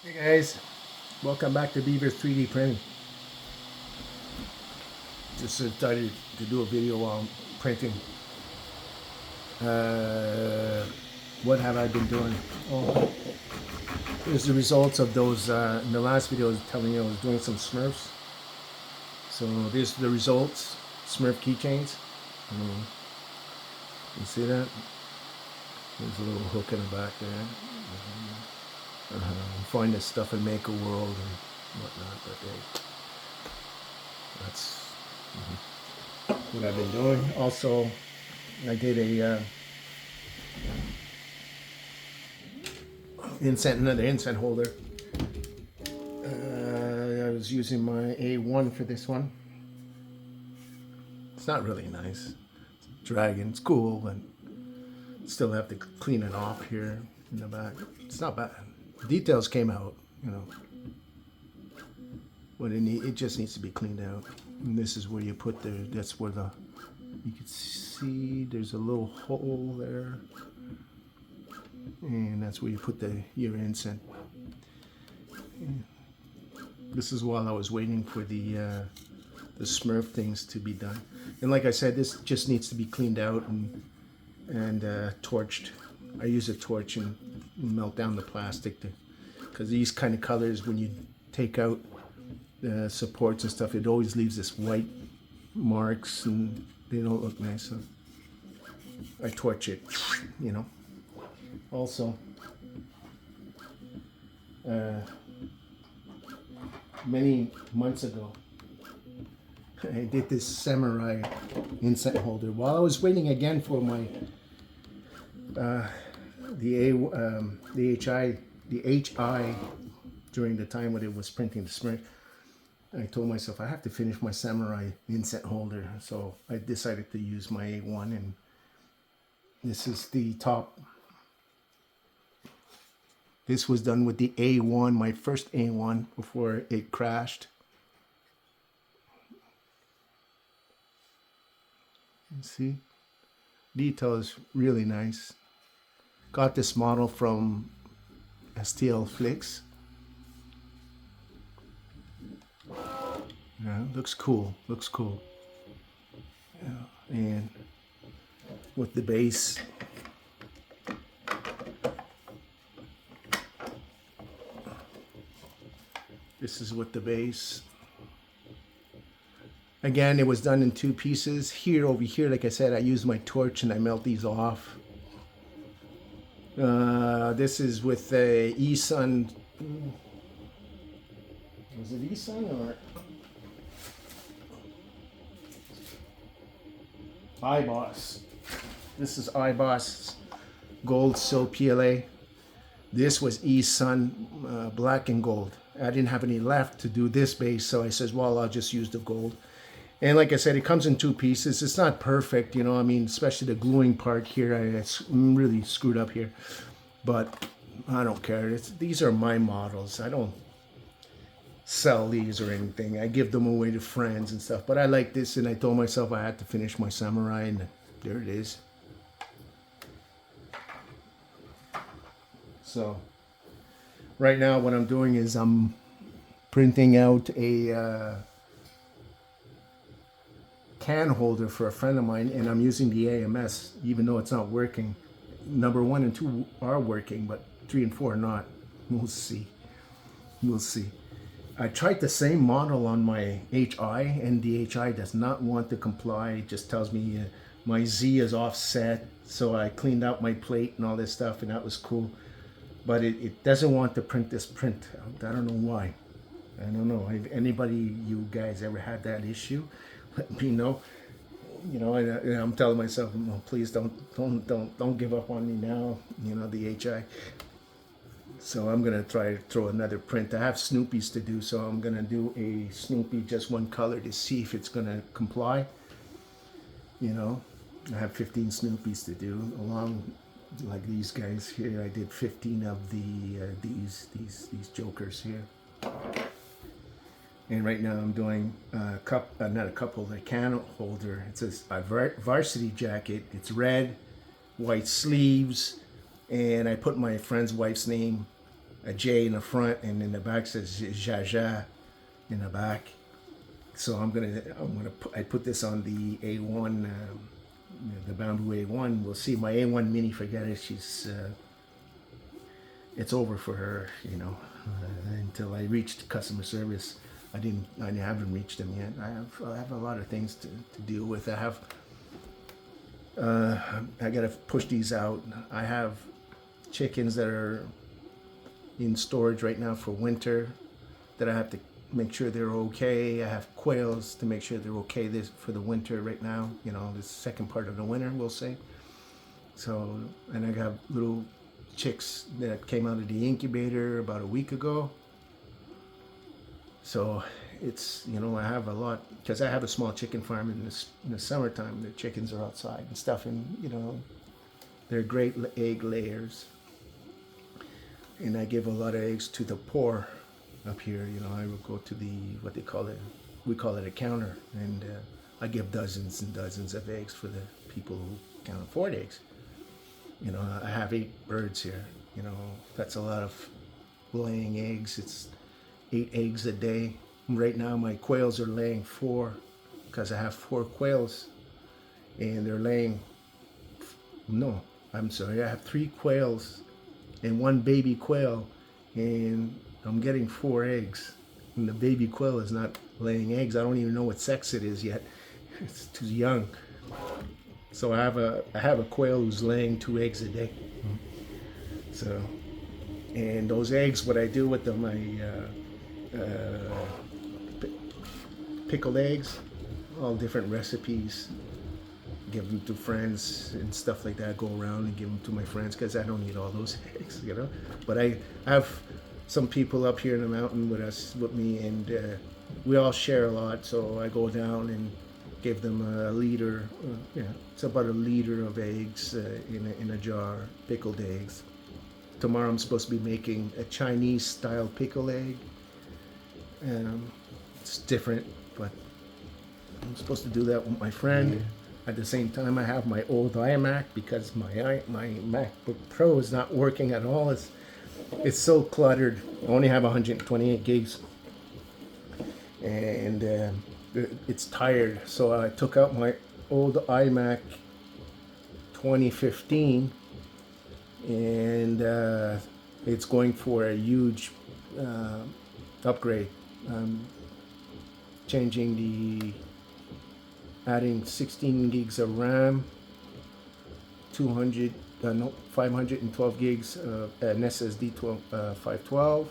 Hey guys, welcome back to Beaver's 3D printing. Just decided to do a video on printing. Uh, what have I been doing? Oh, here's the results of those. In the last video, I was telling you I was doing some Smurfs. So these are the results. Smurf keychains. You see that? There's a little hook in the back there. Find this stuff in Maker World and whatnot. But that's what I've been doing. Also, I did a another incense holder. I was using my A1 for this one. It's not really nice. Dragon, it's cool, but still have to clean it off here in the back. It's not bad. The details came out, you know, but it just needs to be cleaned out. And this is where you put that's where you can see there's a little hole there, and that's where you put your incense. This is while I was waiting for the Smurf things to be done. And like I said, this just needs to be cleaned out and torched. I use a torch and melt down the plastic because these kind of colors, when you take out the supports and stuff, it always leaves this white marks and they don't look nice. So I torch it, you know. Also, many months ago, I did this samurai incense holder. While I was waiting again for my the HI during the time when it was printing the Smurf, I told myself I have to finish my samurai incense holder. So I decided to use my A1, and this is the top. This was done with the A1, my first A1 before it crashed. You see, detail is really nice. Got this model from STL Flicks. Yeah, looks cool. Looks cool. Yeah, and with the base. This is with the base. Again, it was done in two pieces. Here, over here, like I said, I use my torch and I melt these off. This is with a E-Sun. Was it E-Sun or iBoss? This is iBoss Gold Silk PLA. This was E-Sun black and gold. I didn't have any left to do this base, so I says, well, I'll just use the gold. And like I said, it comes in two pieces. It's not perfect, you know, I mean, especially the gluing part here. It's really screwed up here. But I don't care. These are my models. I don't sell these or anything. I give them away to friends and stuff. But I like this, and I told myself I had to finish my samurai, and there it is. So right now what I'm doing is I'm printing out a can holder for a friend of mine, and I'm using the AMS even though it's not working. Number 1 and 2 are working, but 3 and 4 are not. We'll see. We'll see. I tried the same model on my HI, and the HI does not want to comply. It just tells me my Z is offset, so I cleaned out my plate and all this stuff, and that was cool. But it doesn't want to print this print. I don't know why. I don't know. If anybody, you guys, ever had that issue, let me know. You know, I'm telling myself, oh, please don't give up on me now. You know, the HI. So I'm gonna try to throw another print. I have Snoopy's to do, so I'm gonna do a Snoopy just one color to see if it's gonna comply. You know, I have 15 Snoopy's to do, along like these guys here. I did 15 of these jokers here. And right now I'm doing not a cup holder, a can holder. It says a varsity jacket. It's red, white sleeves, and I put my friend's wife's name a J in the front, and in the back says Jaja in the back. So I put this on the A1, the Bambu A1. We'll see. My A1 Mini, forget it. It's over for her, you know. Until I reached customer service, I haven't reached them yet. I have a lot of things to deal with. I gotta push these out. I have chickens that are in storage right now for winter that I have to make sure they're okay. I have quails to make sure they're okay for the winter right now, you know, the second part of the winter, we'll say. So, and I got little chicks that came out of the incubator about a week ago. So it's, you know, I have a lot, because I have a small chicken farm in the summertime. The chickens are outside and stuff, and, you know, they're great egg layers. And I give a lot of eggs to the poor up here. You know, I will go to what they call it, we call it a counter, and I give dozens and dozens of eggs for the people who can't afford eggs. You know, I have 8 birds here. You know, that's a lot of laying eggs. It's 8 eggs a day. Right now my quails are laying 4, because I have 4 quails, and they're laying, no, I'm sorry, I have 3 quails and 1 baby quail, and I'm getting 4 eggs, and the baby quail is not laying eggs. I don't even know what sex it is yet. It's too young. So I have a quail who's laying 2 eggs a day. So, and those eggs, what I do with them, pickled eggs, all different recipes. Give them to friends and stuff like that. Go around and give them to my friends, because I don't eat all those eggs, you know. But I have some people up here in the mountain with me, and we all share a lot. So I go down and give them a liter. It's about a liter of eggs in a jar, pickled eggs. Tomorrow I'm supposed to be making a Chinese style pickled egg. It's different, but I'm supposed to do that with my friend. At the same time, I have my old iMac, because my MacBook Pro is not working at all. It's so cluttered. I only have 128 gigs, and it's tired. So I took out my old iMac 2015, and it's going for a huge upgrade. Adding 16 gigs of RAM, 512 gigs of an SSD 512.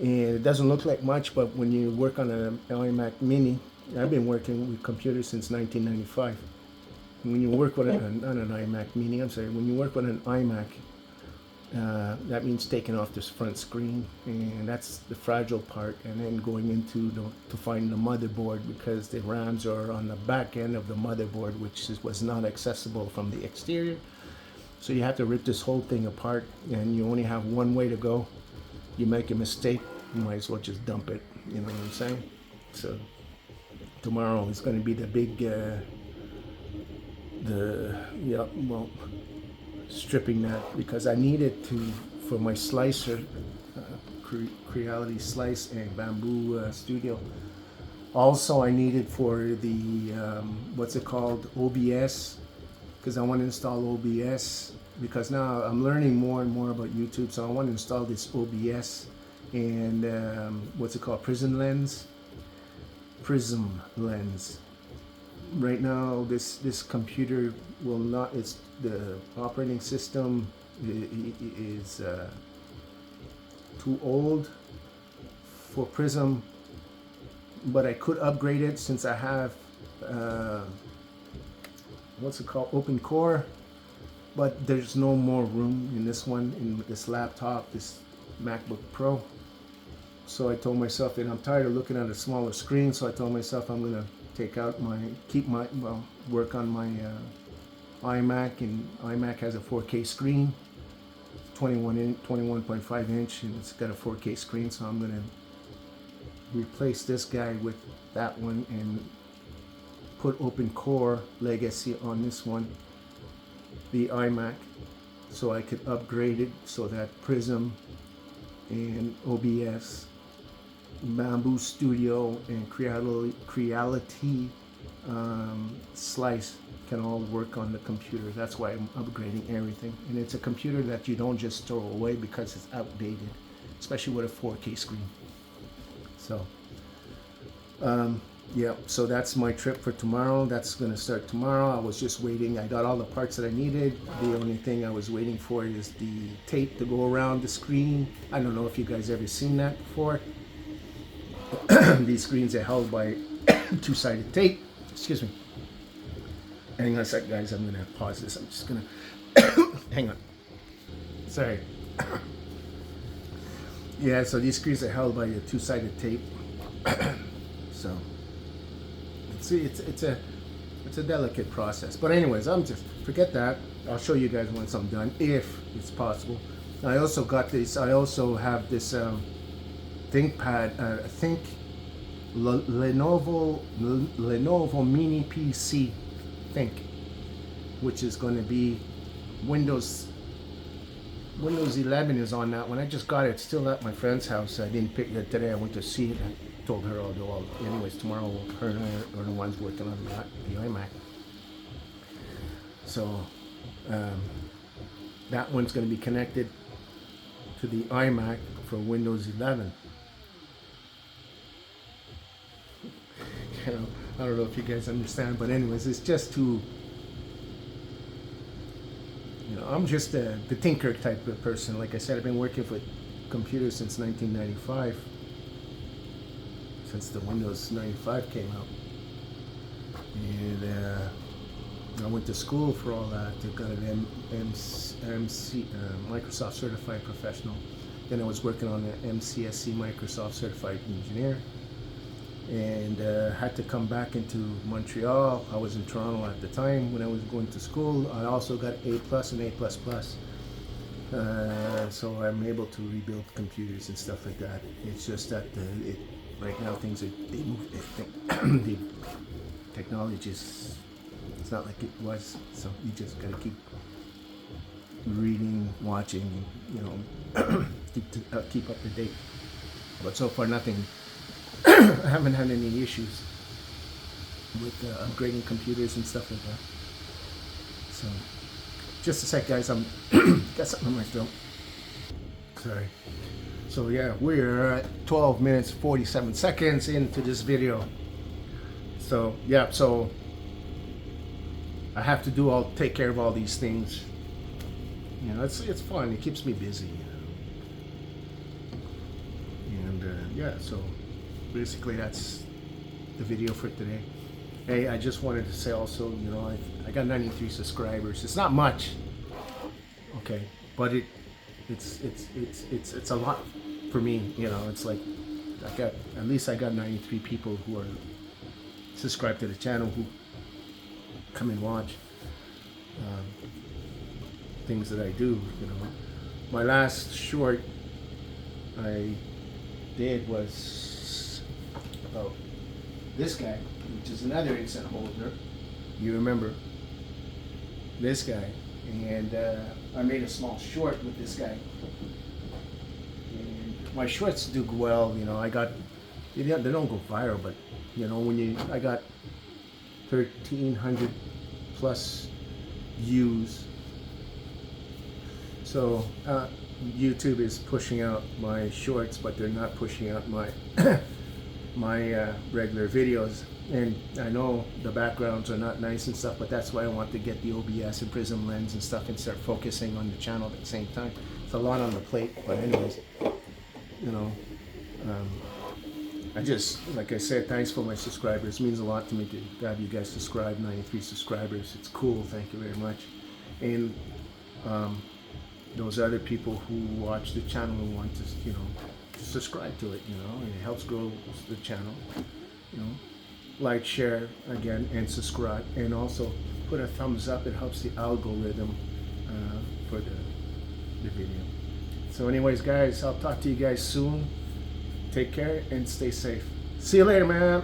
And it doesn't look like much, but when you work on an iMac Mini, I've been working with computers since 1995. When you work with not an iMac Mini, when you work with an iMac, that means taking off this front screen, and that's the fragile part, and then going into to find the motherboard, because the RAMs are on the back end of the motherboard, which was not accessible from the exterior. So you have to rip this whole thing apart, and you only have one way to go. You make a mistake, you might as well just dump it, you know what I'm saying? So tomorrow is going to be the big stripping that, because I need it for my slicer, Creality Slice and Bambu Studio. Also, I need it for the what's it called, OBS, because I want to install OBS, because now I'm learning more and more about YouTube. So I want to install this OBS and what's it called, Prism Lens. Right now, this computer will not. It's the operating system is too old for Prism, but I could upgrade it since I have what's it called, Open Core. But there's no more room in this one, in this laptop, this MacBook Pro. So I told myself that I'm tired of looking at a smaller screen. So I told myself I'm gonna work on my iMac, and iMac has a 4K screen, 21.5 inch, and it's got a 4K screen. So I'm gonna replace this guy with that one and put Open Core Legacy on this one, the iMac, so I could upgrade it so that Prism and OBS, Bambu Studio, and Creality Slice can all work on the computer. That's why I'm upgrading everything. And it's a computer that you don't just throw away because it's outdated, especially with a 4K screen. So, yeah, so that's my trip for tomorrow. That's going to start tomorrow. I was just waiting. I got all the parts that I needed. The only thing I was waiting for is the tape to go around the screen. I don't know if you guys ever seen that before. These screens are held by two-sided tape. Excuse me. Hang on a sec, guys. I'm going to pause this. I'm just going to... Hang on. Sorry. Yeah, so these screens are held by a two-sided tape. So... See, it's a delicate process, but anyways, I'm just forget that. I'll show you guys once I'm done, if it's possible. I also got this. I also have this ThinkPad. Lenovo Mini PC Think, which is going to be Windows 11 is on that one. I just got it. It's still at my friend's house. I didn't pick it today. I went to see it. I told her I'll do all. Anyways, tomorrow her and I are the ones working on the iMac. So that one's going to be connected to the iMac for Windows 11. You know, I don't know if you guys understand, but anyways, it's just to. You know, I'm just the tinker type of person. Like I said, I've been working with computers since 1995, since the Windows 95 came out. And I went to school for all that. I got an Microsoft Certified Professional. Then I was working on the MCSC Microsoft Certified Engineer. And had to come back into Montreal. I was in Toronto at the time when I was going to school. I also got A+ and A++. So I'm able to rebuild computers and stuff like that. It's just that right now things the technology is, it's not like it was. So you just gotta keep reading, watching, you know, keep up to date. But so far nothing. I haven't had any issues with upgrading computers and stuff like that. So, just a sec, guys. I'm got something in my throat. Sorry. So yeah, we're at 12 minutes 47 seconds into this video. So yeah, so I have to take care of all these things. You know, it's fun. It keeps me busy. You know? And yeah, so. Basically, that's the video for today. Hey, I just wanted to say also, you know, I got 93 subscribers. It's not much, okay, but it's a lot for me. You know, it's like at least I got 93 people who are subscribed to the channel who come and watch things that I do. You know, my last short I did was about this guy, which is another incense holder. You remember this guy, and I made a small short with this guy. And my shorts do well, you know. They don't go viral, but you know, I got 1,300 plus views. So YouTube is pushing out my shorts, but they're not pushing out my my regular videos. And I know the backgrounds are not nice and stuff, but that's why I want to get the OBS and prism lens and stuff and start focusing on the channel at the same time. It's a lot on the plate, but anyways, you know, I just, like I said, thanks for my subscribers. It means a lot to me to have you guys subscribe. 93 subscribers, it's cool. Thank you very much. And those other people who watch the channel and want to, you know, subscribe to it, you know, and it helps grow the channel, you know. Like, share again, and subscribe, and also put a thumbs up. It helps the algorithm for the video. So anyways, guys, I'll talk to you guys soon. Take care and stay safe. See you later, man.